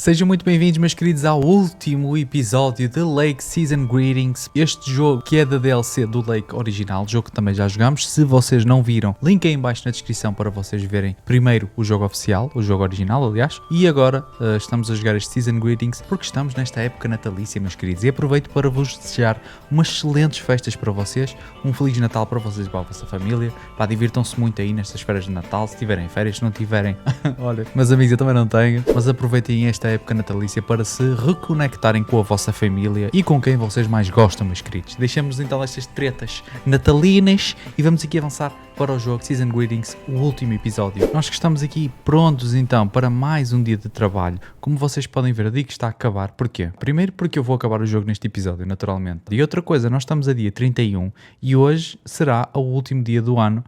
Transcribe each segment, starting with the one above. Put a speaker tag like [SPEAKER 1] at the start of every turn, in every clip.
[SPEAKER 1] Sejam muito bem-vindos, meus queridos, ao último episódio de Lake Season Greetings. Este jogo que é da DLC do Lake original, jogo que também já jogamos. Se vocês não viram, link aí em baixo na descrição para vocês verem primeiro o jogo oficial, o jogo original, aliás. E agora estamos a jogar este Season Greetings porque estamos nesta época natalícia, meus queridos. E aproveito para vos desejar umas excelentes festas para vocês, um Feliz Natal para vocês e para a vossa família. Pá, divirtam-se muito aí nestas férias de Natal, se tiverem férias, se não tiverem, olha, meus amigos, eu também não tenho, mas aproveitem esta época natalícia para se reconectarem com a vossa família e com quem vocês mais gostam, meus queridos. Deixamos então estas tretas natalinas e vamos aqui avançar para o jogo Season Greetings, o último episódio. Nós que estamos aqui prontos então para mais um dia de trabalho. Como vocês podem ver, eu digo que está a acabar. Porquê? Primeiro porque eu vou acabar o jogo neste episódio, naturalmente. E outra coisa, nós estamos a dia 31 e hoje será o último dia do ano,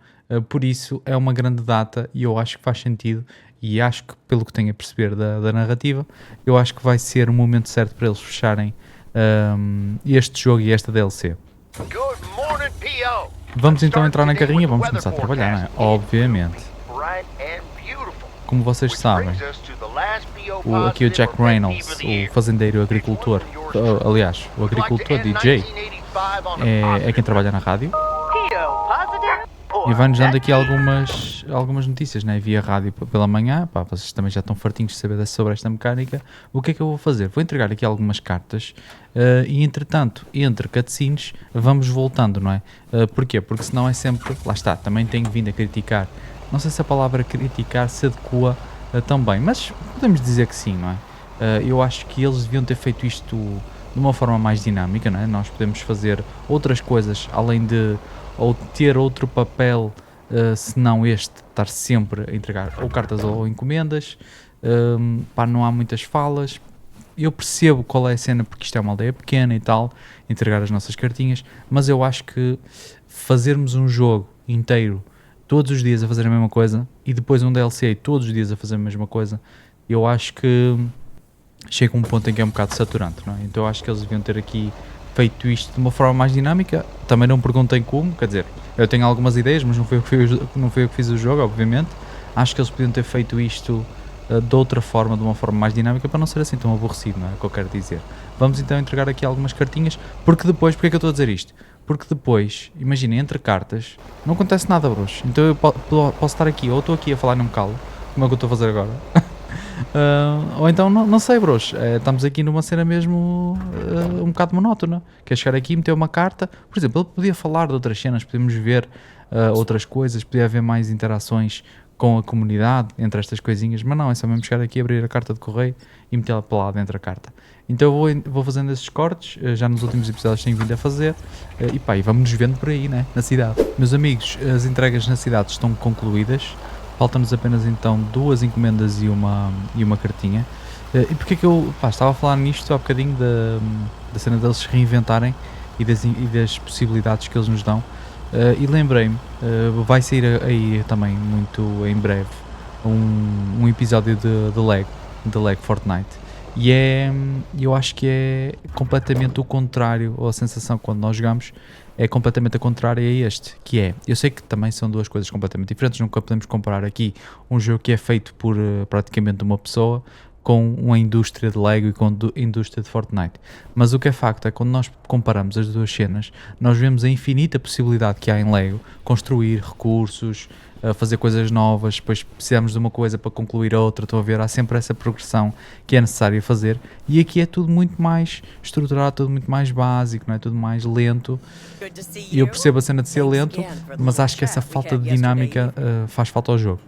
[SPEAKER 1] por isso é uma grande data e eu acho que faz sentido. E acho que, pelo que tenho a perceber da narrativa, eu acho que vai ser o momento certo para eles fecharem este jogo e esta DLC. Vamos então entrar na carrinha, vamos começar a trabalhar, não é? Obviamente. Como vocês sabem, aqui o Jack Reynolds, o fazendeiro agricultor, aliás, o agricultor DJ, é quem trabalha na rádio. E vai-nos dando aqui algumas notícias, né? Via rádio pela manhã. Pá, vocês também já estão fartinhos de saber sobre esta mecânica. O que é que eu vou fazer? Vou entregar aqui algumas cartas e, entretanto, entre cutscenes, vamos voltando, não é? Porquê? Porque senão é sempre... Lá está, também tenho vindo a criticar. Não sei se a palavra criticar se adequa tão bem, mas podemos dizer que sim, não é? Eu acho que eles deviam ter feito isto de uma forma mais dinâmica, não é? Nós podemos fazer outras coisas, além de... ou ter outro papel, se não este, estar sempre a entregar ou cartas ou encomendas. Pá, não há muitas falas. Eu percebo qual é a cena, porque isto é uma aldeia pequena e tal, entregar as nossas cartinhas, mas eu acho que fazermos um jogo inteiro, todos os dias a fazer a mesma coisa, e depois um DLC todos os dias a fazer a mesma coisa, eu acho que chega a um ponto em que é um bocado saturante, não é? Então eu acho que eles deviam ter aqui feito isto de uma forma mais dinâmica. Também não perguntem como, quer dizer, eu tenho algumas ideias, mas não foi eu que fiz o jogo, obviamente. Acho que eles podiam ter feito isto de outra forma, de uma forma mais dinâmica, para não ser assim tão aborrecido, não é o que eu quero dizer. Vamos então entregar aqui algumas cartinhas, porque depois, porque é que eu estou a dizer isto? Porque depois, imaginem, entre cartas, não acontece nada, bros. Então eu posso estar aqui, ou estou aqui a falar num calo, como é que eu estou a fazer agora, ou então, não sei, bros, estamos aqui numa cena mesmo um bocado monótona, que é chegar aqui e meter uma carta. Por exemplo, ele podia falar de outras cenas, podemos ver outras coisas, podia haver mais interações com a comunidade entre estas coisinhas, mas não, é só mesmo chegar aqui, abrir a carta de correio e metê-la para lá dentro da carta. Então eu vou fazendo esses cortes, já nos últimos episódios tenho vindo a fazer, e vamos-nos vendo por aí, né, na cidade. Meus amigos, as entregas na cidade estão concluídas. Faltam-nos apenas então 2 encomendas e uma cartinha. E porque é que eu estava a falar nisto há bocadinho da cena deles se reinventarem e das possibilidades que eles nos dão. E lembrei-me, vai sair aí também muito em breve um episódio de Lego Fortnite. E eu acho que é completamente o contrário, ou a sensação quando nós jogamos é completamente a contrária a este, que é, eu sei que também são duas coisas completamente diferentes, nunca podemos comparar aqui um jogo que é feito por praticamente uma pessoa com uma indústria de Lego e com a indústria de Fortnite, mas o que é facto é que quando nós comparamos as duas cenas, nós vemos a infinita possibilidade que há em Lego, construir recursos, fazer coisas novas, depois precisamos de uma coisa para concluir a outra, estão a ver, há sempre essa progressão que é necessária fazer, e aqui é tudo muito mais estruturado, tudo muito mais básico, não é? Tudo mais lento, e eu percebo a cena de ser lento, mas acho que essa falta de dinâmica faz falta ao jogo.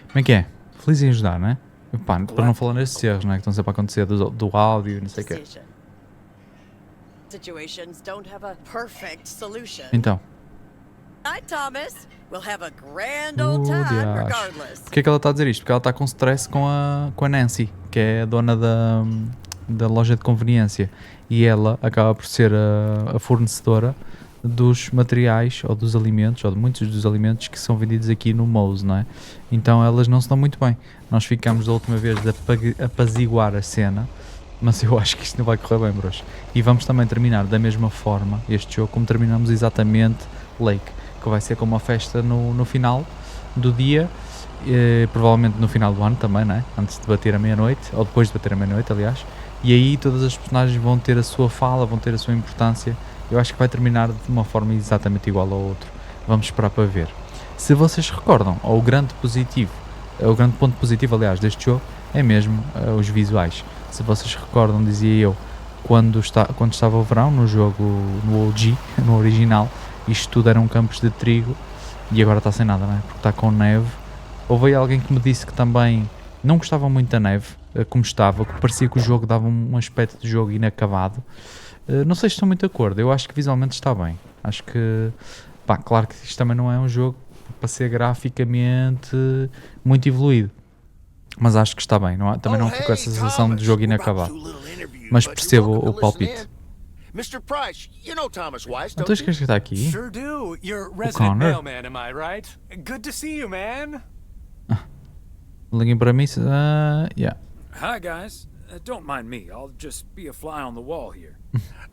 [SPEAKER 1] Como é que é? Feliz em ajudar, não é? Pá, para não falar nesses erros, não é? Que estão sempre a acontecer do áudio e não sei o quê. Então. Porquê é que ela está a dizer isto? Porque ela está com stress com a Nancy, que é a dona da loja de conveniência, e ela acaba por ser a fornecedora dos materiais ou dos alimentos, ou de muitos dos alimentos que são vendidos aqui no Mouse, não é? Então elas não se dão muito bem. Nós ficámos da última vez de apaziguar a cena, mas eu acho que isto não vai correr bem, bros. E vamos também terminar da mesma forma este jogo como terminamos exatamente Lake, que vai ser com uma festa no final do dia, provavelmente no final do ano também, não é? Antes de bater a meia-noite, ou depois de bater a meia-noite, aliás. E aí todas as personagens vão ter a sua fala, vão ter a sua importância. Eu acho que vai terminar de uma forma exatamente igual ao outro. Vamos esperar para ver. Se vocês recordam, o grande ponto positivo, aliás, deste jogo é mesmo os visuais. Se vocês recordam, dizia eu, quando estava o verão no jogo, no OG, no original, isto tudo eram campos de trigo e agora está sem nada, não é? Porque está com neve. Houve alguém que me disse que também não gostava muito da neve, como estava, que parecia que o jogo dava um aspecto de jogo inacabado. Não sei se estou muito de acordo, eu acho que visualmente está bem. Acho que, pá, claro que isto também não é um jogo para ser graficamente muito evoluído, mas acho que está bem, também não fico com essa sensação de jogo inacabado. Mas percebo o palpite.
[SPEAKER 2] Mr. Price, you know Thomas Weiss,
[SPEAKER 1] Então
[SPEAKER 2] don't
[SPEAKER 1] esquece que está aqui.
[SPEAKER 3] Sure do. You're resident
[SPEAKER 1] Connor.
[SPEAKER 3] mailman, am I right? Good to see you, man.
[SPEAKER 1] Liguem para mim. Yeah.
[SPEAKER 4] Hi, guys. Don't mind me. I'll just be a fly on the wall here.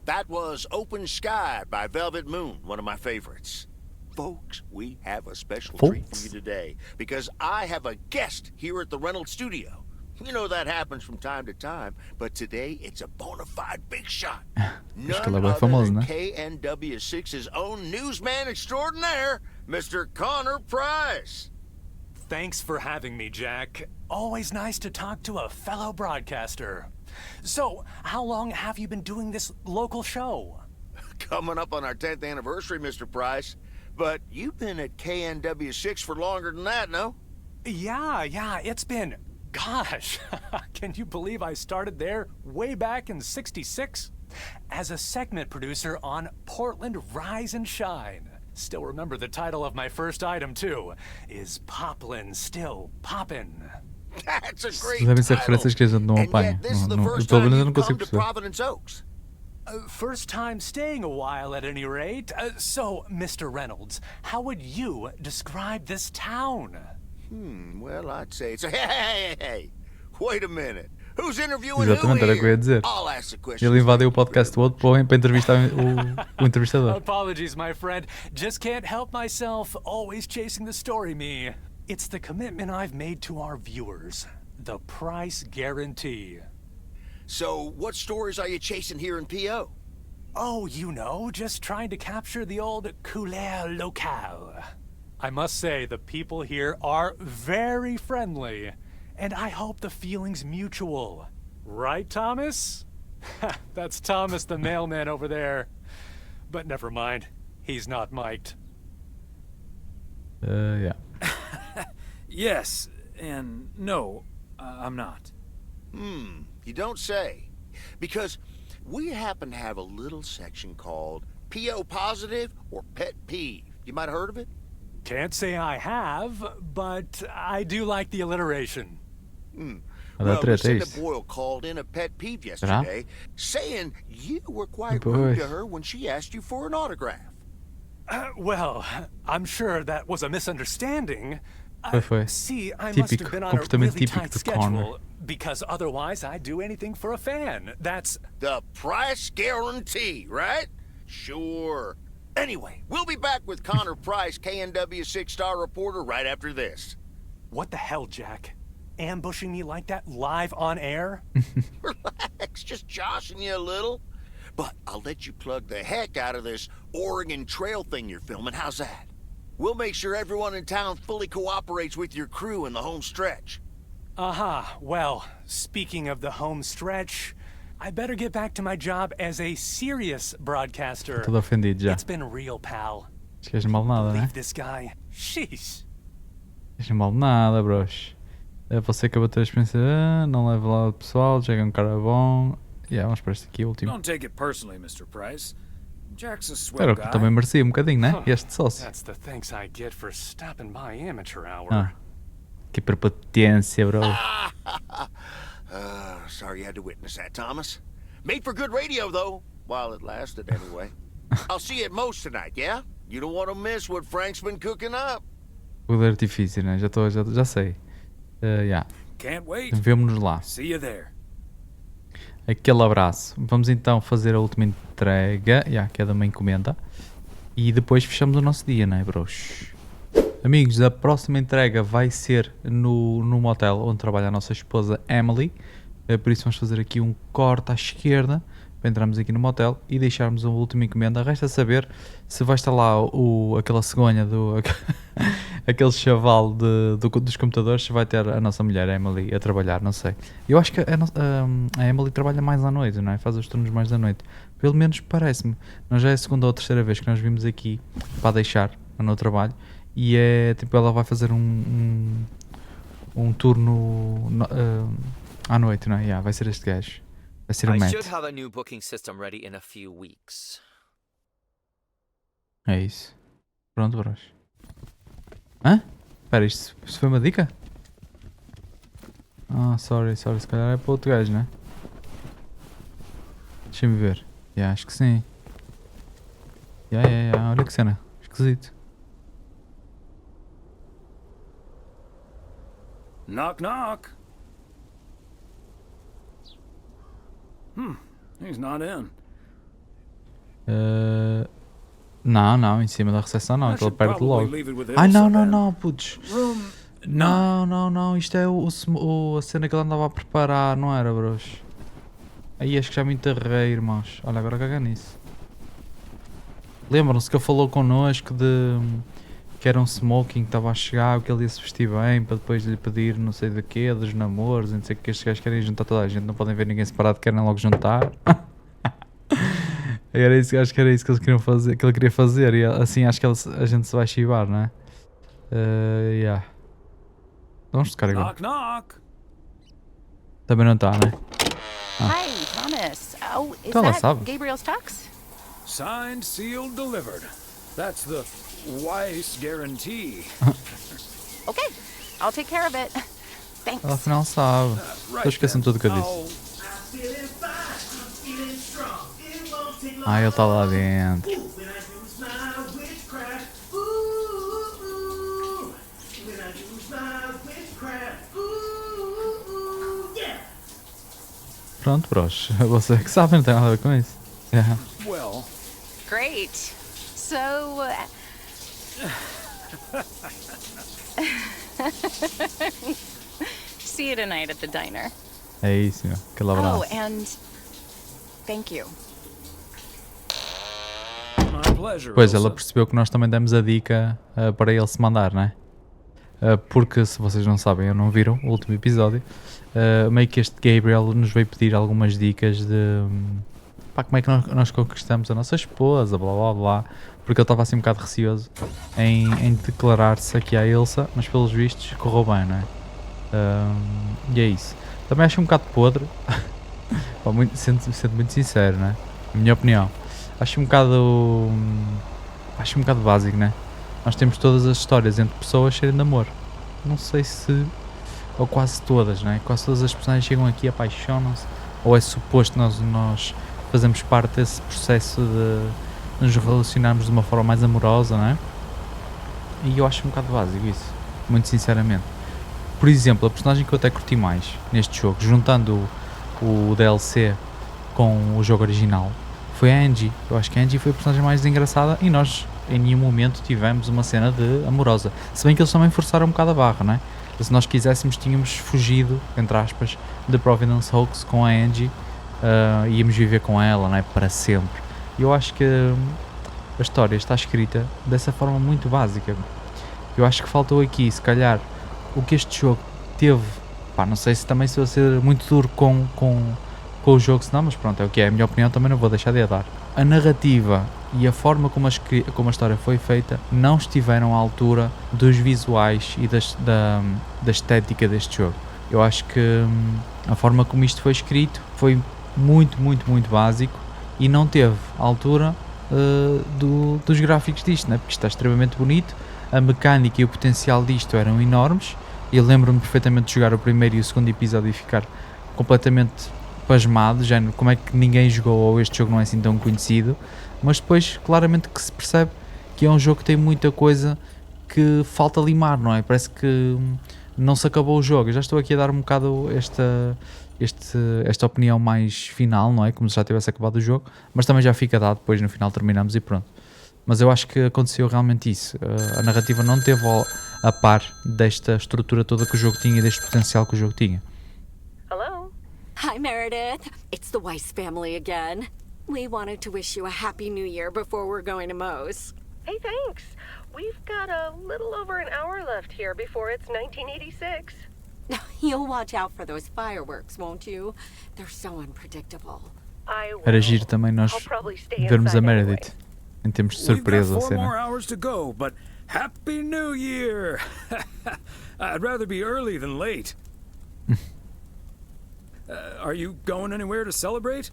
[SPEAKER 2] That was Open Sky by Velvet Moon, one of my favorites. Folks, we have a special treat for you today because I have a guest here at the Reynolds studio. You know that happens from time to time, but today it's a bona fide big shot. None other than KNW6's own newsman extraordinaire, Mr. Connor Price.
[SPEAKER 3] Thanks for having me, Jack. Always nice to talk to a fellow broadcaster. So, how long have you been doing this local show?
[SPEAKER 2] Coming up on our 10th anniversary, Mr. Price. But you've been at KNW6 for longer than that, no?
[SPEAKER 3] Yeah, it's been... Gosh, can you believe I started there way back in '66? As a segment producer on Portland Rise and Shine. Still remember the title of my first item, too. Is Poplin Still Poppin'?
[SPEAKER 2] That's a great
[SPEAKER 1] Devem ser
[SPEAKER 2] title.
[SPEAKER 1] referências que a gente não
[SPEAKER 2] And
[SPEAKER 1] apanha.
[SPEAKER 2] yet this is the
[SPEAKER 1] Não,
[SPEAKER 2] first
[SPEAKER 1] pelo
[SPEAKER 2] time
[SPEAKER 1] menos eu não
[SPEAKER 2] you've
[SPEAKER 1] consigo
[SPEAKER 2] come to
[SPEAKER 1] perceber.
[SPEAKER 2] Providence Oaks.
[SPEAKER 3] First time staying a while at any rate. So, Mr. Reynolds, how would you describe this town?
[SPEAKER 2] Well, I'd say it's... Hey. Wait a minute. Who's interviewing
[SPEAKER 1] Exatamente,
[SPEAKER 2] who
[SPEAKER 1] era o que eu ia
[SPEAKER 2] here?
[SPEAKER 1] dizer.
[SPEAKER 2] I'll ask the question.
[SPEAKER 1] Ele invadiu o podcast do outro para entrevistar o entrevistador.
[SPEAKER 3] Apologies, my friend. Just can't help myself. Always chasing the story, me. It's the commitment I've made to our viewers. The price guarantee.
[SPEAKER 2] So, what stories are you chasing here in PO?
[SPEAKER 3] Oh, you know, just trying to capture the old couleur locale. I must say, the people here are very friendly. And I hope the feeling's mutual. Right, Thomas? That's Thomas the mailman over there. But never mind. He's not mic'd.
[SPEAKER 1] Yeah.
[SPEAKER 4] Yes, and no, I'm not.
[SPEAKER 2] You don't say. Because we happen to have a little section called PO Positive or Pet Peeve. You might have heard of it?
[SPEAKER 3] Can't say I have, but I do like the alliteration.
[SPEAKER 2] Well, Lucinda Boyle called in a pet peeve yesterday, saying you were quite rude to her when she asked you for an autograph.
[SPEAKER 3] Well, I'm sure that was a misunderstanding. See, I must have been on a really tight schedule, because otherwise I'd do anything for a fan. That's...
[SPEAKER 2] The price guarantee, right? Sure. Anyway, we'll be back with Connor Price, KNW 6-star reporter, right after this.
[SPEAKER 3] What the hell, Jack? Ambushing me like that live on air?
[SPEAKER 2] Relax, just joshing you a little. But I'll let you plug the heck out of this Oregon Trail thing you're filming. How's that? We'll make sure everyone in town fully cooperates with your crew in the home stretch.
[SPEAKER 3] Well, speaking of the home stretch, I better get back to my job as a serious broadcaster.
[SPEAKER 1] Todo ofendido já.
[SPEAKER 3] It's been real, pal.
[SPEAKER 1] Esquece mal nada, né?
[SPEAKER 3] Leave this guy. Sheesh.
[SPEAKER 1] Esquece mal nada, bros. Você acabou de ter a experiência, não leva lá o pessoal, chega um cara bom. Vamos para este aqui, o último.
[SPEAKER 4] Don't take it personally, Mr. Price. Jack's a swell
[SPEAKER 1] Era o
[SPEAKER 4] guy.
[SPEAKER 1] que também merecia um bocadinho, né? Este sócio.
[SPEAKER 3] That's the thanks I get for stopping by amateur hour.
[SPEAKER 1] Que prepotência, bro.
[SPEAKER 2] Sorry you had to witness that, Thomas. Made for good radio, though, while it lasted anyway. I'll see you at Moe's tonight, yeah? You don't want to miss what Frank's been cooking up.
[SPEAKER 1] O de artifício, né? Já sei.
[SPEAKER 4] Can't wait.
[SPEAKER 1] Vemo-nos lá.
[SPEAKER 4] See you there.
[SPEAKER 1] Aquele abraço. Vamos então fazer a última entrega, que é de uma encomenda. E depois fechamos o nosso dia, né, bros? Amigos, a próxima entrega vai ser no motel onde trabalha a nossa esposa Emily. Por isso vamos fazer aqui um corte à esquerda para entrarmos aqui no motel e deixarmos a última encomenda. Resta saber se vai estar lá aquela cegonha, aquele chaval dos computadores, se vai ter a nossa mulher, a Emily, a trabalhar, não sei. Eu acho que a Emily trabalha mais à noite, não é? Faz os turnos mais à noite. Pelo menos parece-me. Nós já é a segunda ou terceira vez que nós vimos aqui para deixar no trabalho. E é tipo, ela vai fazer um turno à noite, não é? Yeah, vai ser este gajo. Vai ser o
[SPEAKER 5] I
[SPEAKER 1] Matt.
[SPEAKER 5] should have a new booking system ready in a few weeks.
[SPEAKER 1] É isso. Pronto, bros. Hã? Espera, isto foi uma dica? Ah, sorry. Se calhar é para outro gajo, não é? Deixa-me ver. Yeah, acho que sim. Yeah. Olha que cena. Esquisito.
[SPEAKER 4] Knock, knock. He's not in.
[SPEAKER 1] Não, em cima da recepção não,
[SPEAKER 4] I
[SPEAKER 1] então
[SPEAKER 4] should
[SPEAKER 1] perde
[SPEAKER 4] probably
[SPEAKER 1] logo.
[SPEAKER 4] leave it with
[SPEAKER 1] Ai,
[SPEAKER 4] Ilsa then.
[SPEAKER 1] não, putz.
[SPEAKER 4] Room
[SPEAKER 1] Não, isto é a cena que ele andava a preparar, não era, bros? Aí acho que já me enterrei, irmãos. Olha, agora caga nisso. Lembram-se que ele falou connosco que era um smoking que estava a chegar, que ele ia se vestir bem para depois lhe pedir não sei do quê, dos namoros, não sei o que estes gajos querem juntar toda a gente, não podem ver ninguém separado, querem logo juntar. Acho que era isso que eles queriam fazer, que ele queria fazer, e assim acho que a gente se vai chivar, não é? Yeah. Vamos tocar agora.
[SPEAKER 4] knock, knock.
[SPEAKER 1] Também não está, né?
[SPEAKER 6] Hi, Thomas. Oh, is
[SPEAKER 1] Então ela
[SPEAKER 6] that
[SPEAKER 1] sabe.
[SPEAKER 6] Gabriel's tux?
[SPEAKER 4] Signed, sealed, delivered. That's the Weiss guarantee.
[SPEAKER 6] Okay, I'll take care of it. Thanks.
[SPEAKER 1] Ela afinal sabe. Estou esquecendo tudo o que eu disse.
[SPEAKER 4] I'll-
[SPEAKER 1] Ah, ele está lá dentro. Pronto, bros. Você que sabe, não tem nada a ver com isso. Yeah.
[SPEAKER 4] Well,
[SPEAKER 6] Great. So, see you tonight at the diner.
[SPEAKER 1] É isso, meu. Aquele abraço.
[SPEAKER 6] Oh, and thank you.
[SPEAKER 4] my pleasure.
[SPEAKER 1] Pois,
[SPEAKER 4] Ilsa.
[SPEAKER 1] ela percebeu que nós também demos a dica para ele se mandar, não é? Porque, se vocês não sabem, ou não viram o último episódio, meio que este Gabriel nos veio pedir algumas dicas de pá, como é que nós conquistamos a nossa esposa, blá blá blá, porque ele estava assim um bocado receoso em declarar-se aqui à Ilsa, mas pelos vistos correu bem, não é? E é isso. Também acho um bocado podre, pá, sendo muito sincero, não é? Na minha opinião. Acho um bocado básico, né? Nós temos todas as histórias entre pessoas serem de amor. Não sei se... Ou quase todas, né? Quase todas as personagens chegam aqui e apaixonam-se. Ou é suposto nós fazemos parte desse processo de nos relacionarmos de uma forma mais amorosa, né? E eu acho um bocado básico isso. Muito sinceramente. Por exemplo, a personagem que eu até curti mais neste jogo, juntando o DLC com o jogo original, foi a Angie. Eu acho que a Angie foi a personagem mais engraçada e nós em nenhum momento tivemos uma cena de amorosa. Se bem que eles também forçaram um bocado a barra, não é? Se nós quiséssemos tínhamos fugido, entre aspas, de Providence Hoax com a Angie, íamos viver com ela, não é? Para sempre. E eu acho que a história está escrita dessa forma muito básica. Eu acho que faltou aqui, se calhar, o que este jogo teve, pá, não sei se também se vai ser muito duro com o jogo, senão, mas pronto, é o que é, a minha opinião também não vou deixar de a dar. A narrativa e a forma como a história foi feita não estiveram à altura dos visuais e da estética deste jogo. Eu acho que a forma como isto foi escrito foi muito básico e não teve a altura dos gráficos disto, né? Porque isto está extremamente bonito, a mecânica e o potencial disto eram enormes. Eu lembro-me perfeitamente de jogar o primeiro e o segundo episódio e ficar completamente pasmado, género, como é que ninguém jogou ou este jogo não é assim tão conhecido, mas depois claramente que se percebe que é um jogo que tem muita coisa que falta limar, não é? Parece que não se acabou o jogo. Eu já estou aqui a dar um bocado esta opinião mais final, não é? Como se já tivesse acabado o jogo, mas também já fica dado, depois no final terminamos e pronto. Mas eu acho que aconteceu realmente isso. A narrativa não teve a par desta estrutura toda que o jogo tinha e deste potencial que o jogo tinha.
[SPEAKER 7] Hello?
[SPEAKER 8] Hi, Meredith. It's the Weiss family again. We wanted to wish you a happy new year before we're going to Moe's.
[SPEAKER 7] Hey, thanks. We've got a little over an hour left here before it's 1986.
[SPEAKER 8] You'll watch out for those fireworks, won't you? They're so unpredictable.
[SPEAKER 7] I will.
[SPEAKER 1] Era giro também nós
[SPEAKER 7] I'll probably stay
[SPEAKER 1] vermos a
[SPEAKER 7] inside
[SPEAKER 1] Meredith em termos de surpresa.
[SPEAKER 4] We've got 4
[SPEAKER 1] Cena.
[SPEAKER 4] more hours to go, but Happy New Year! I'd rather be early than late. Are you going anywhere to celebrate?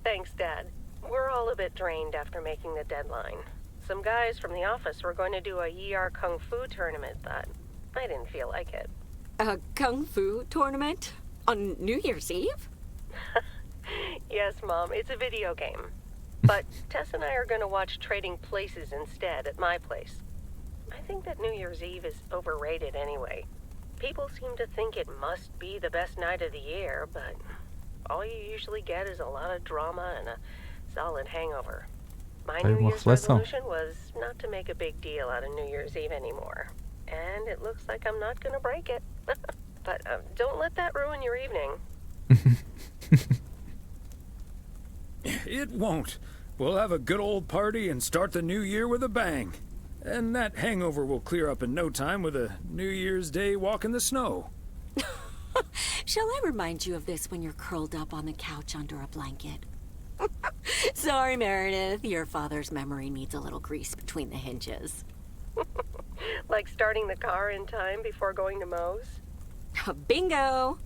[SPEAKER 7] Thanks, Dad. We're all a bit drained after making the deadline. Some guys from the office were going to do a ER Kung Fu tournament, but I didn't feel like it.
[SPEAKER 8] A Kung Fu tournament? On New Year's Eve?
[SPEAKER 7] Yes, Mom, it's a video game. But Tess and I are going to watch Trading Places instead at my place. I think that New Year's Eve is overrated anyway. People seem to think it must be the best night of the year, but all you usually get is a lot of drama and a solid hangover. My New Year's resolution was not to make a big deal out of New Year's Eve anymore. And it looks like I'm not going to break it. But don't let that ruin your evening.
[SPEAKER 4] It won't. We'll have a good old party and start the new year with a bang. And that hangover will clear up in no time with a New Year's Day walk in the snow.
[SPEAKER 8] Shall I remind you of this when you're curled up on the couch under a blanket? Sorry, Meredith. Your father's memory needs a little grease between the hinges.
[SPEAKER 7] Like starting the car in time before going to Moe's?
[SPEAKER 8] Bingo!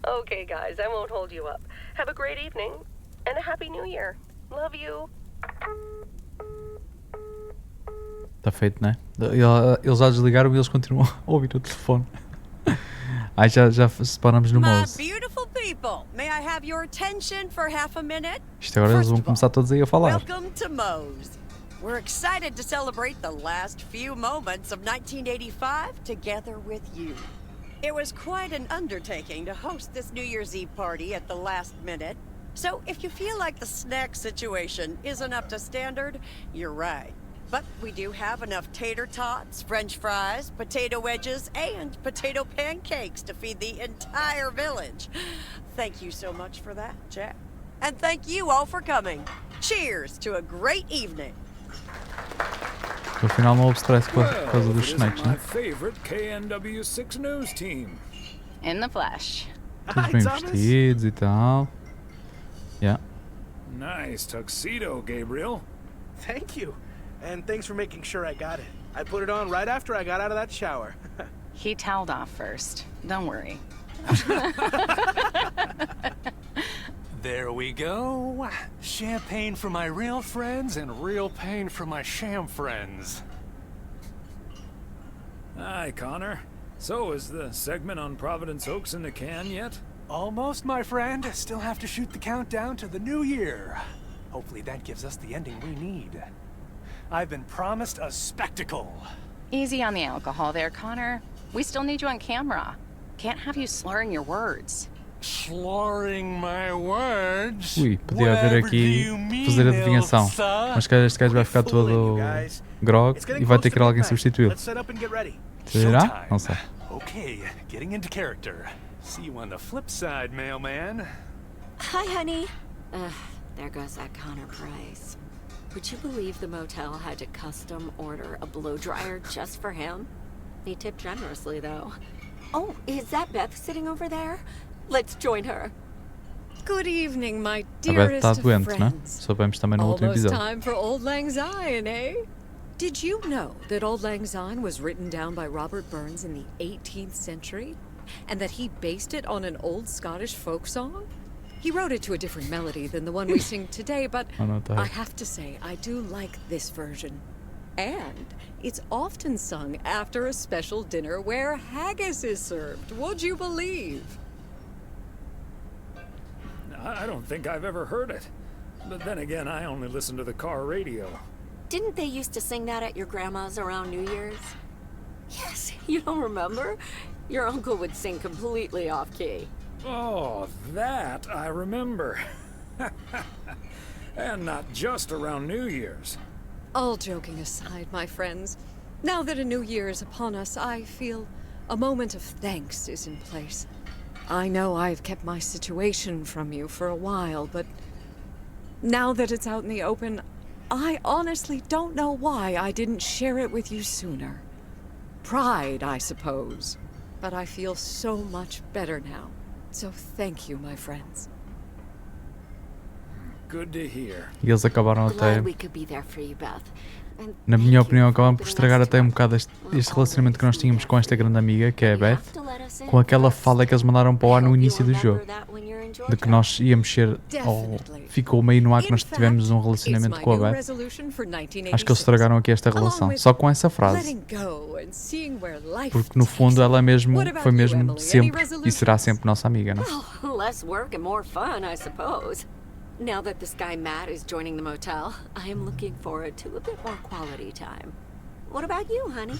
[SPEAKER 7] Okay, guys, I won't hold you up. Have a great evening, and a Happy New Year. Love you.
[SPEAKER 1] Está feito, não é? Eles já desligaram e eles continuam a ouvir o telefone. Aí já separamos no mouse.
[SPEAKER 9] Beautiful people, may I have your attention for half a minute?
[SPEAKER 1] Isto agora eles vão começar todos aí a falar.
[SPEAKER 9] Welcome to Moe's. We're excited to celebrate the last few moments of 1985 together with you. It was quite an undertaking to host this New Year's Eve party at the last minute. So if you feel like the snack situation isn't up to standard, you're right. But we do have enough tater tots, french fries, potato wedges, and potato pancakes to feed the entire village. Thank you so much for that, Jack. And thank you all for coming. Cheers to a great evening.
[SPEAKER 1] No final não houve stress por causa dos snacks,
[SPEAKER 4] my
[SPEAKER 1] né?
[SPEAKER 4] favorite KNW6 news team.
[SPEAKER 6] In the flesh.
[SPEAKER 1] Todos bem vestidos e tal. Yeah.
[SPEAKER 4] Nice tuxedo, Gabriel.
[SPEAKER 10] Thank you. And thanks for making sure I got it. I put it on right after I got out of that shower.
[SPEAKER 6] He toweled off first. Don't worry.
[SPEAKER 3] There we go. Champagne for my real friends and real pain for my sham friends.
[SPEAKER 4] Hi, Connor. So, is the segment on Providence Oaks in the can yet?
[SPEAKER 3] Almost, my friend. Still have to shoot the countdown to the new year. Hopefully that gives us the ending we need. I've been promised a spectacle.
[SPEAKER 6] Easy on the alcohol there, Connor. We still need you on camera. Can't have you slurring your words.
[SPEAKER 3] Slurring my words?
[SPEAKER 1] Ui, podia haver aqui fazer adivinhação. Mas que este gajo vai ficar todo grog e vai ter que ir alguém substituí-lo. Será? Não sei.
[SPEAKER 3] Okay, getting into character. See you on the flip side, mailman.
[SPEAKER 8] Hi, honey. There goes that Connor Price. Would you believe the motel had to custom order a blow dryer just for him? He tipped generously, though. Oh, is that Beth sitting over there? Let's join her.
[SPEAKER 9] Good evening, my
[SPEAKER 1] A Beth
[SPEAKER 9] dearest
[SPEAKER 1] está
[SPEAKER 9] of
[SPEAKER 1] doente, né?
[SPEAKER 9] friends.
[SPEAKER 1] Soubemos também no último
[SPEAKER 9] Almost
[SPEAKER 1] episódio.
[SPEAKER 9] time for Old Lang Syne, eh? Did you know that Old Lang Syne was written down by Robert Burns in the 18th century? And that he based it on an old Scottish folk song? He wrote it to a different melody than the one we sing today, but I have to say, I do like this version. And it's often sung after a special dinner where haggis is served. Would you believe?
[SPEAKER 4] I don't think I've ever heard it. But then again, I only listen to the car radio.
[SPEAKER 8] Didn't they used to sing that at your grandma's around New Year's? Yes, you don't remember? Your uncle would sing completely off-key.
[SPEAKER 4] Oh, that I remember. And not just around New Year's.
[SPEAKER 11] All joking aside, my friends, now that a new year is upon us, I feel a moment of thanks is in place. I know I've kept my situation from you for a while, but now that it's out in the open, I honestly don't know why I didn't share it with you sooner. Pride, I suppose. But I feel so much better now. So thank you, my friends.
[SPEAKER 4] Good to hear.
[SPEAKER 1] E eles acabaram até,
[SPEAKER 8] Glad we could be there for you, Beth. And
[SPEAKER 1] na
[SPEAKER 8] thank
[SPEAKER 1] minha
[SPEAKER 8] you
[SPEAKER 1] opinião,
[SPEAKER 8] for
[SPEAKER 1] acabaram por
[SPEAKER 8] opening
[SPEAKER 1] estragar
[SPEAKER 8] us
[SPEAKER 1] até
[SPEAKER 8] to
[SPEAKER 1] um
[SPEAKER 8] it.
[SPEAKER 1] bocado este
[SPEAKER 8] We'll
[SPEAKER 1] relacionamento que nós
[SPEAKER 8] always
[SPEAKER 1] tínhamos
[SPEAKER 8] be
[SPEAKER 1] com esta
[SPEAKER 8] there.
[SPEAKER 1] grande amiga, que é a
[SPEAKER 8] You
[SPEAKER 1] Beth,
[SPEAKER 8] have to let us in
[SPEAKER 1] com aquela
[SPEAKER 8] first.
[SPEAKER 1] fala que eles mandaram para o ar no
[SPEAKER 8] I hope you
[SPEAKER 1] início do
[SPEAKER 8] remember
[SPEAKER 1] jogo,
[SPEAKER 8] that when you're in
[SPEAKER 1] de
[SPEAKER 8] Georgia.
[SPEAKER 1] que nós íamos ser, ou ficou meio no ar que nós tivemos um relacionamento com a Beth. Acho que eles estragaram aqui esta relação, só com essa frase. Porque no fundo ela mesmo foi mesmo sempre e será sempre nossa amiga, não?
[SPEAKER 8] Well, less work and more fun, I suppose. Now that this guy Matt is joining the motel, I am looking forward to a bit more quality time. What about you, honey?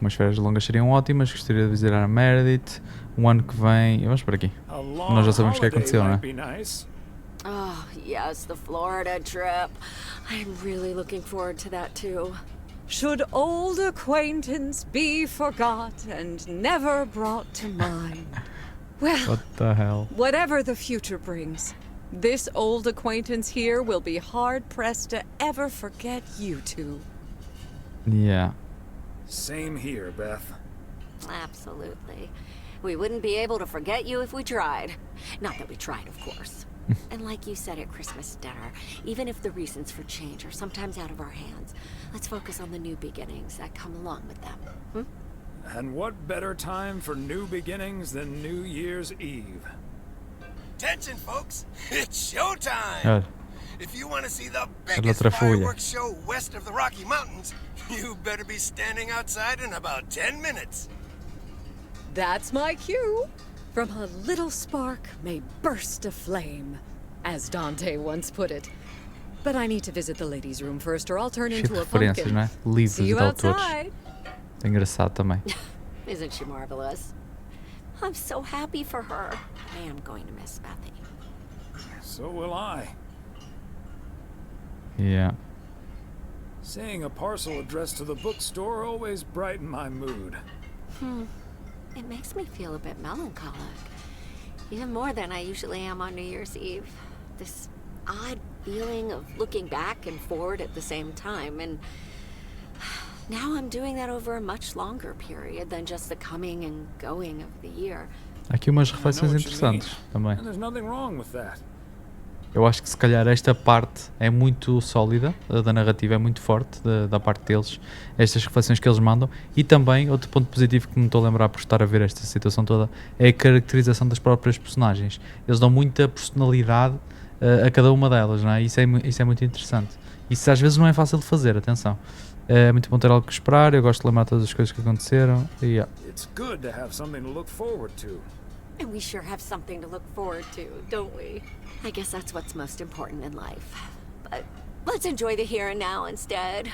[SPEAKER 1] Umas férias longas seriam ótimas, gostaria de visitar a Meredith. O ano que vem. Vamos por aqui. Nós já sabemos o que aconteceu, não é?
[SPEAKER 8] Oh, yes, the Florida trip. I'm really looking forward to that too.
[SPEAKER 11] Should old acquaintance be forgot and never brought to mind? Well,
[SPEAKER 1] What the hell?
[SPEAKER 11] whatever the future brings, this old acquaintance here will be hard-pressed to ever forget you two.
[SPEAKER 1] Yeah.
[SPEAKER 4] Same here, Beth.
[SPEAKER 8] Absolutely. We wouldn't be able to forget you if we tried. Not that we tried, of course. And like you said at Christmas dinner, even if the reasons for change are sometimes out of our hands, let's focus on the new beginnings that come along with them.
[SPEAKER 4] And what better time for new beginnings than New Year's Eve?
[SPEAKER 12] Attention, folks! It's showtime!
[SPEAKER 1] Olha,
[SPEAKER 12] If you want to see the
[SPEAKER 1] outra
[SPEAKER 12] biggest
[SPEAKER 1] folha.
[SPEAKER 12] fireworks show west of the Rocky Mountains, you better be standing outside in about 10 minutes.
[SPEAKER 11] That's my cue. From a little spark may burst a flame, as Dante once put it. But I need to visit the ladies' room first, or I'll turn
[SPEAKER 1] cheio de
[SPEAKER 11] into a
[SPEAKER 1] referências,
[SPEAKER 11] pumpkin.
[SPEAKER 1] não é? Livros
[SPEAKER 11] See
[SPEAKER 1] de
[SPEAKER 11] you
[SPEAKER 1] autores.
[SPEAKER 11] outside.
[SPEAKER 1] É engraçado também.
[SPEAKER 8] Isn't she marvelous? I'm so happy for her. I am going to miss Bethy.
[SPEAKER 4] So will I.
[SPEAKER 1] Yeah.
[SPEAKER 4] Seeing a parcel addressed to the bookstore always brightened my mood.
[SPEAKER 8] It makes me feel a bit melancholic. Even more than I usually am on New Year's Eve. This odd feeling of looking back and forward at the same time, and now I'm doing that over a much longer period than just the coming and going of the year.
[SPEAKER 1] Há aqui umas
[SPEAKER 4] I know
[SPEAKER 1] reflexões
[SPEAKER 4] what you mean,
[SPEAKER 1] interessantes também.
[SPEAKER 4] and there's nothing wrong with that.
[SPEAKER 1] Eu acho que se calhar esta parte é muito sólida, da narrativa é muito forte, da parte deles, estas reflexões que eles mandam, e também outro ponto positivo que me estou a lembrar por estar a ver esta situação toda é a caracterização das próprias personagens. Eles dão muita personalidade a cada uma delas, não é? Isso é muito interessante. Isso às vezes não é fácil de fazer, atenção. É muito bom ter algo que esperar, eu gosto de lembrar todas as coisas que aconteceram, e yeah.
[SPEAKER 4] It's good to have something to look forward to.
[SPEAKER 8] And we sure have something to look forward to, don't we? I guess that's what's most important in life. But let's enjoy the here and now instead.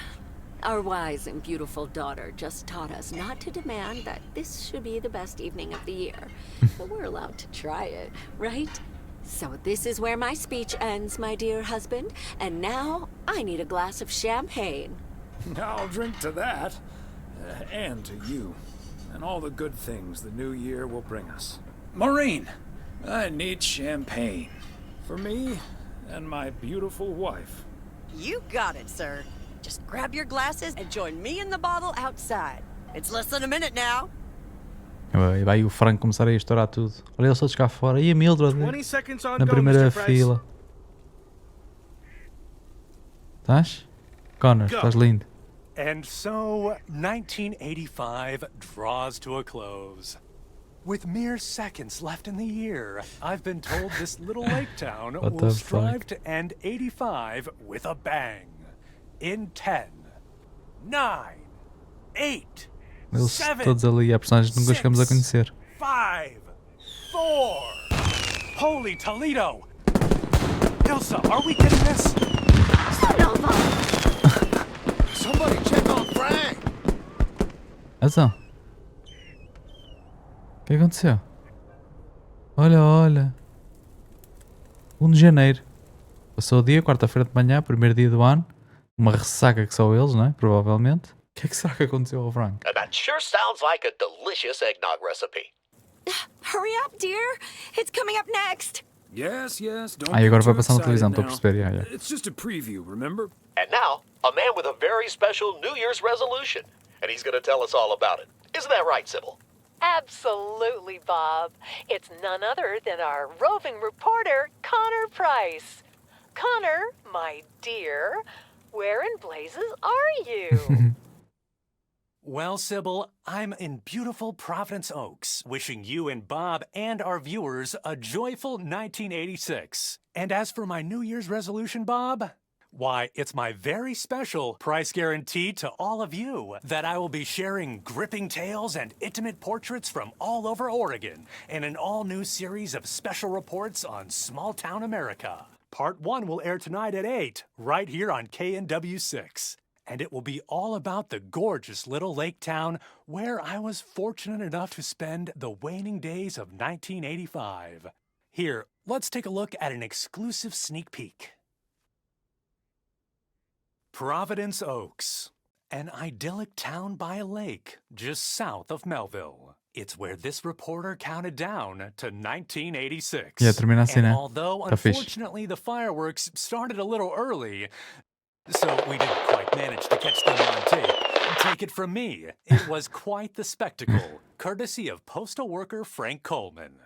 [SPEAKER 8] Our wise and beautiful daughter just taught us not to demand that this should be the best evening of the year. But we're allowed to try it, right? So this is where my speech ends, my dear husband. And now I need a glass of champagne.
[SPEAKER 4] I'll drink to that, and to you, and all the good things the new year will bring us.
[SPEAKER 13] Maureen, I need champagne.
[SPEAKER 4] For me and my beautiful wife.
[SPEAKER 9] You got it, sir. Just grab your glasses and join me in the bottle outside. It's less than a minute now.
[SPEAKER 1] E vai o Frank começar a estourar tudo. Olha eles todos cá fora. E a Mildred
[SPEAKER 10] 20 seconds on
[SPEAKER 1] na
[SPEAKER 10] go,
[SPEAKER 1] primeira
[SPEAKER 10] Mr. Price.
[SPEAKER 1] fila. Estás? Connor,
[SPEAKER 10] Go.
[SPEAKER 1] estás lindo.
[SPEAKER 3] And so, 1985 draws to a close. With mere seconds left in the year, I've been told this little lake town
[SPEAKER 1] What
[SPEAKER 3] will
[SPEAKER 1] the
[SPEAKER 3] strive
[SPEAKER 1] fuck?
[SPEAKER 3] to end 85 with a bang. In 10, 9, 8,
[SPEAKER 1] Eles
[SPEAKER 3] 7,
[SPEAKER 1] todos ali, há personagens que nunca chegamos a conhecer.
[SPEAKER 3] 5, 4. Holy Toledo! Ilsa, are we getting this?
[SPEAKER 2] Somebody check on Frank.
[SPEAKER 1] Então. O que aconteceu? Olha, olha. 1 de janeiro. Passou o dia, quarta-feira de manhã, primeiro dia do ano. Uma ressaca que só eles, não é? Provavelmente. O que é que será que aconteceu ao Frank?
[SPEAKER 14] That sure sounds like a delicious eggnog recipe.
[SPEAKER 8] Hurry up, dear. It's coming up next.
[SPEAKER 4] Yes, don't
[SPEAKER 1] Aí
[SPEAKER 4] get
[SPEAKER 1] agora vai
[SPEAKER 4] too
[SPEAKER 1] passar na televisão,
[SPEAKER 4] excited
[SPEAKER 1] estou a
[SPEAKER 4] now.
[SPEAKER 1] perceber.
[SPEAKER 4] It's just a preview, remember?
[SPEAKER 14] And now, a man with a very special New Year's resolution. And he's going to tell us all about it. Isn't that right, Sybil?
[SPEAKER 7] Absolutely, Bob. It's none other than our roving reporter, Connor Price. Connor, my dear, where in blazes are you?
[SPEAKER 3] Well, Sybil, I'm in beautiful Providence Oaks, wishing you and Bob and our viewers a joyful 1986. And as for my New Year's resolution, Bob, why, it's my very special price guarantee to all of you that I will be sharing gripping tales and intimate portraits from all over Oregon in an all-new series of special reports on small-town America. Part 1 will air tonight at 8, right here on KNW6. And it will be all about the gorgeous little lake town where I was fortunate enough to spend the waning days of 1985. Here, let's take a look at an exclusive sneak peek. Providence Oaks, an idyllic town by a lake just south of Melville. It's where this reporter counted down to 1986.
[SPEAKER 1] Termina assim,
[SPEAKER 3] And
[SPEAKER 1] né?
[SPEAKER 3] although
[SPEAKER 1] Tá fixe.
[SPEAKER 3] unfortunately the fireworks started a little early, so we didn't quite manage to catch them on tape. Take it from me, it was quite the spectacle, courtesy of postal worker Frank Coleman.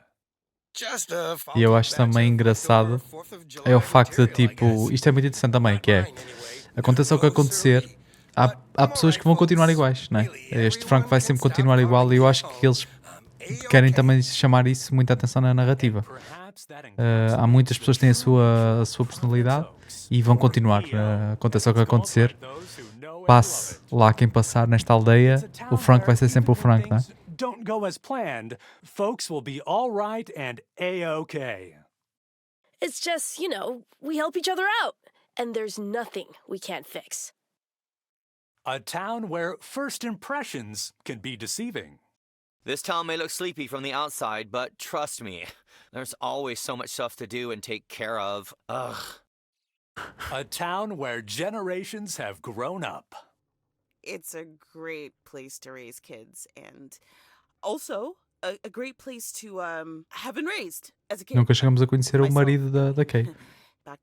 [SPEAKER 1] E eu acho também engraçado é o facto de, tipo, isto é muito interessante também, que é, aconteça o que acontecer, há pessoas que vão continuar iguais, não é? Este Frank vai sempre continuar igual e eu acho que eles querem também chamar isso muita atenção na narrativa. Há muitas pessoas que têm a sua personalidade e vão continuar, aconteça o que acontecer, passe lá quem passar nesta aldeia, o Frank vai ser sempre o Frank, não é?
[SPEAKER 3] Don't go as planned, folks will be all right and A-OK.
[SPEAKER 15] It's just, you know, we help each other out, and there's nothing we can't fix.
[SPEAKER 3] A town where first impressions can be deceiving.
[SPEAKER 5] This town may look sleepy from the outside, but trust me, there's always so much stuff to do and take care of. Ugh.
[SPEAKER 3] A town where generations have grown up.
[SPEAKER 16] It's a great place to raise kids, and also a great place to have been raised as a kid.
[SPEAKER 1] Nunca chegamos a conhecer o marido da Kay.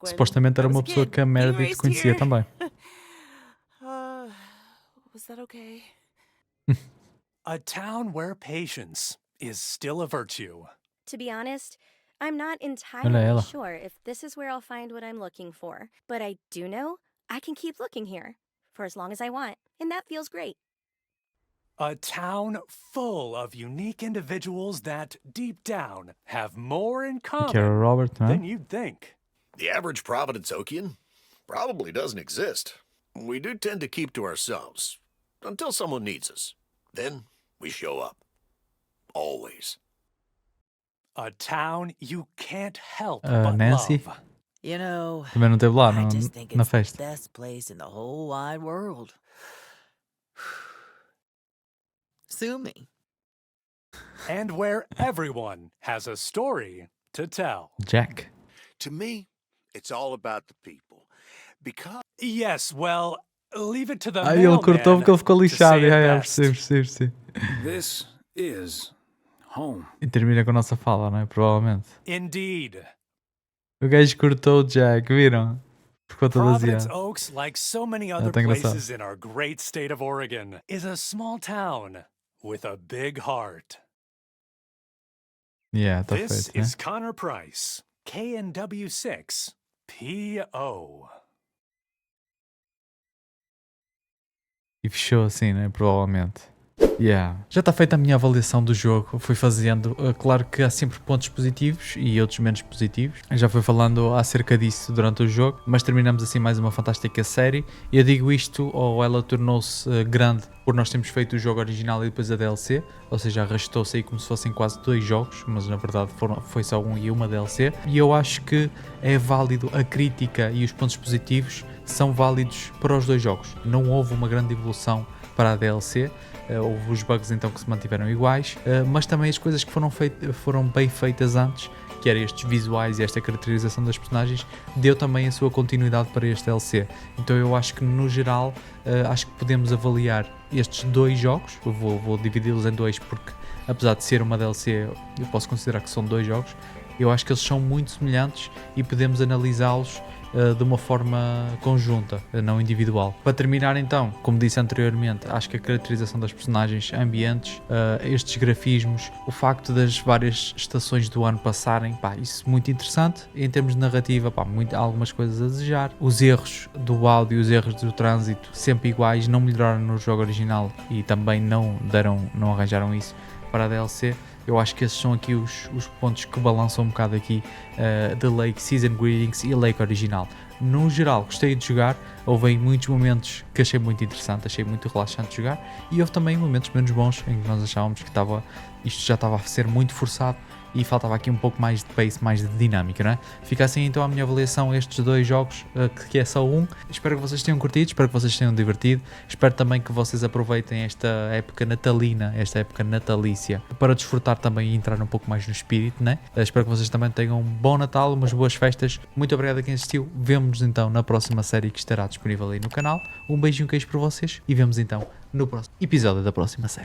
[SPEAKER 1] Supostamente era uma pessoa que a Meredith conhecia também.
[SPEAKER 16] Was that okay?
[SPEAKER 3] A town where patience is still a virtue.
[SPEAKER 17] To be honest, I'm not entirely sure if this is where I'll find what I'm looking for, but I do know I can keep looking here for as long as I want, and that feels great.
[SPEAKER 3] A town full of unique individuals that, deep down, have more in common than you'd think.
[SPEAKER 2] The average Providence Okian probably doesn't exist. We do tend to keep to ourselves until someone needs us. Then we show up. Always.
[SPEAKER 3] A town you can't help but
[SPEAKER 1] Nancy?
[SPEAKER 3] love.
[SPEAKER 18] You know,
[SPEAKER 1] Também não teve lá
[SPEAKER 18] I just think
[SPEAKER 1] na
[SPEAKER 18] it's the
[SPEAKER 1] festa.
[SPEAKER 18] best place in the whole wide world. Sue me.
[SPEAKER 3] And where everyone has a story to tell.
[SPEAKER 1] Jack.
[SPEAKER 2] To me, it's all about the people. Because...
[SPEAKER 3] Yes, well, leave it to the
[SPEAKER 1] Ele cortou porque ele ficou lixado. Percebo.
[SPEAKER 4] This is home.
[SPEAKER 1] E termina com a nossa fala, não é? Provavelmente.
[SPEAKER 3] Indeed.
[SPEAKER 1] O gajo cortou o Jack, viram? Ficou todo
[SPEAKER 3] Providence
[SPEAKER 1] aziado.
[SPEAKER 3] Oaks, like so many other places in our great state of Oregon, is a small town with a big heart.
[SPEAKER 1] Yeah, tá
[SPEAKER 3] This
[SPEAKER 1] feito, né?
[SPEAKER 3] is Connor Price, KNW6 PO.
[SPEAKER 1] E fechou assim, né? Provavelmente. Yeah. Já está feita a minha avaliação do jogo. Fui fazendo. Claro que há sempre pontos positivos e outros menos positivos. Eu já fui falando acerca disso durante o jogo. Mas terminamos assim mais uma fantástica série. E eu digo isto, ou ela tornou-se grande por nós termos feito o jogo original e depois a DLC. Ou seja, arrastou-se aí como se fossem quase 2 jogos. Mas na verdade foi só um e uma DLC. E eu acho que é válido a crítica e os pontos positivos são válidos para os 2 jogos. Não houve uma grande evolução para a DLC. Houve os bugs então que se mantiveram iguais, mas também as coisas que foram bem feitas antes, quer estes visuais e esta caracterização das personagens, deu também a sua continuidade para este DLC. Então eu acho que no geral, acho que podemos avaliar estes 2 jogos, eu vou dividi-los em 2 porque apesar de ser uma DLC, eu posso considerar que são 2 jogos, eu acho que eles são muito semelhantes e podemos analisá-los de uma forma conjunta, não individual. Para terminar então, como disse anteriormente, acho que a caracterização das personagens, ambientes, estes grafismos, o facto das várias estações do ano passarem, pá, isso muito interessante. Em termos de narrativa, pá, algumas coisas a desejar. Os erros do áudio, os erros do trânsito, sempre iguais, não melhoraram no jogo original e também não arranjaram isso para a DLC. Eu acho que esses são aqui os pontos que balançam um bocado aqui The Lake, Season Greetings e Lake original. No geral, gostei de jogar, houve muitos momentos que achei muito interessante, achei muito relaxante de jogar, e houve também momentos menos bons em que nós achávamos que isto já estava a ser muito forçado e faltava aqui um pouco mais de pace, mais de dinâmica, não é? Fica assim então a minha avaliação a estes 2 jogos, que é só um. Espero que vocês tenham curtido, espero que vocês tenham divertido, espero também que vocês aproveitem esta época natalina, esta época natalícia, para desfrutar também e entrar um pouco mais no espírito, né? Espero que vocês também tenham um bom Natal, umas boas festas. Muito obrigado a quem assistiu, vemo-nos então na próxima série que estará disponível aí no canal. Um beijinho, queijo para vocês e vemos então no próximo episódio da próxima série.